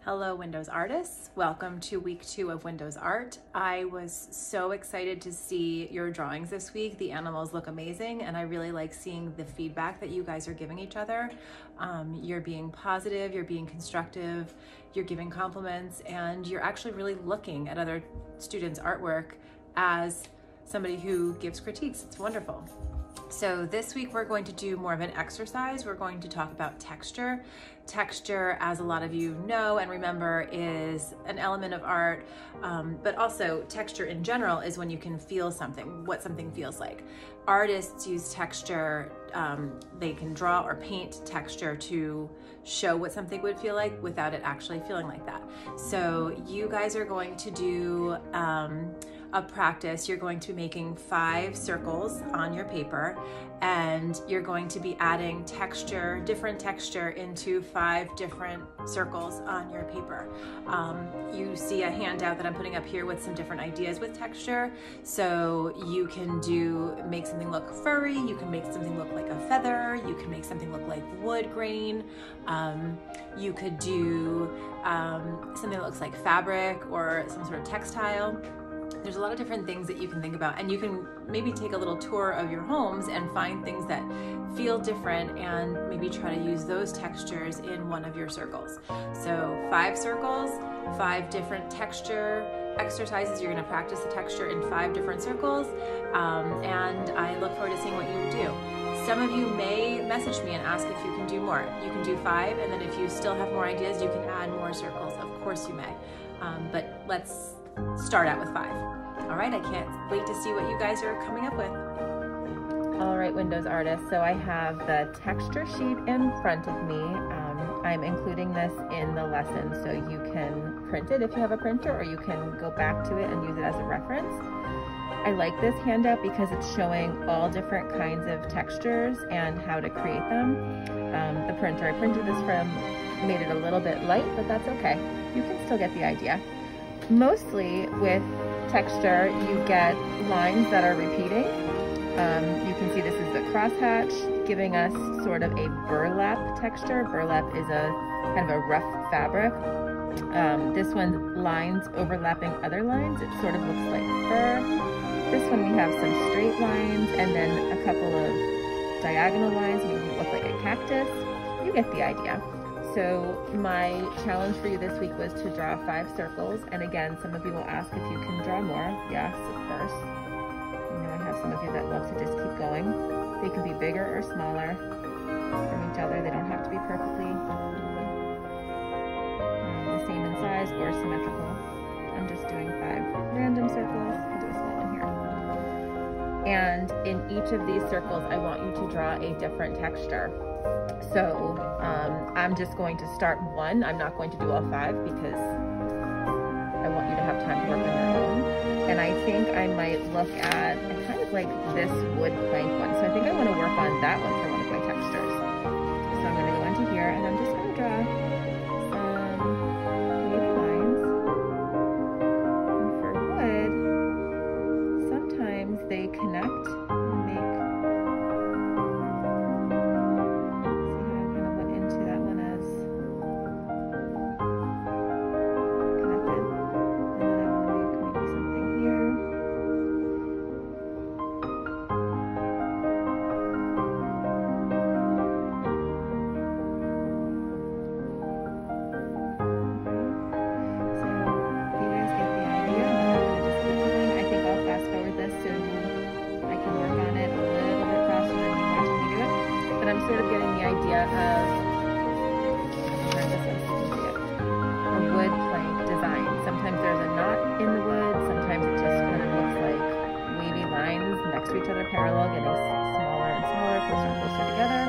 Hello Windows artists, welcome to week 2 of Windows Art. I was so excited to see your drawings this week. The animals look amazing and I really like seeing the feedback that you guys are giving each other. You're being positive, you're being constructive, you're giving compliments, and you're actually really looking at other students' artwork as somebody who gives critiques. It's wonderful. So this week we're going to do more of an exercise. We're going to talk about texture. Texture, as a lot of you know and remember, is an element of art, but also texture in general is when you can feel something, what something feels like. Artists use texture, they can draw or paint texture to show what something would feel like without it actually feeling like that. So you guys are going to do a practice. You're going to be making 5 circles on your paper, and you're going to be adding texture, different texture, into 5 different circles on your paper. You see a handout that I'm putting up here with some different ideas with texture. So you can make something look furry, you can make something look like a feather, you can make something look like wood grain, you could do something that looks like fabric or some sort of textile. There's a lot of different things that you can think about, and you can maybe take a little tour of your homes and find things that feel different and maybe try to use those textures in one of your circles. So 5 circles, 5 different texture exercises. You're going to practice the texture in 5 different circles, and I look forward to seeing what you do. Some of you may message me and ask if you can do more. You can do 5, and then if you still have more ideas, you can add more circles. Of course you may, but let's start out with 5. All right, I can't wait to see what you guys are coming up with. All right, Windows artists, so I have the texture sheet in front of me. I'm including this in the lesson so you can print it if you have a printer, or you can go back to it and use it as a reference. I like this handout because it's showing all different kinds of textures and how to create them. The printer I printed this from made it a little bit light, but that's okay. You can still get the idea. Mostly with texture, you get lines that are repeating. You can see this is the crosshatch, giving us sort of a burlap texture. Burlap is a kind of a rough fabric. This one, lines overlapping other lines. It sort of looks like fur. This one we have some straight lines and then a couple of diagonal lines, making it look like a cactus. You get the idea. So my challenge for you this week was to draw 5 circles, and again, some of you will ask if you can draw more. Yes, of course. You know, I have some of you that love to just keep going. They can be bigger or smaller from each other. They don't have to be perfectly the same in size or symmetrical. I'm just doing 5 random circles. I'll do a small one here. And in each of these circles, I want you to draw a different texture. So I'm just going to start 1. I'm not going to do all 5 because I want you to have time to work on your own. And I think I might look at kind of like this wood plank one. So I think I want to work on that one for one of my textures. So I'm going to go into here and I'm just going to draw some wavy lines. And for wood, sometimes they connect and make sort of getting the idea of a wood plank design. Sometimes there's a knot in the wood, sometimes it just kind of looks like wavy lines next to each other, parallel, getting smaller and smaller, closer and closer together.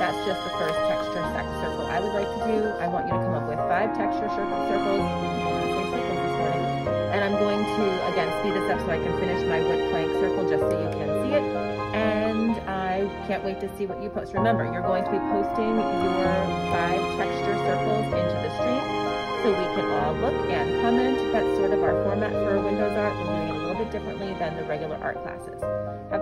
That's just the first texture circle I would like to do. I want you to come up with 5 texture circles. And I'm going to, again, speed this up so I can finish my wood plank circle just so you can see it. And I can't wait to see what you post. Remember, you're going to be posting your 5 texture circles into the stream so we can all look and comment. That's sort of our format for Windows Art. We're doing it a little bit differently than the regular art classes. Have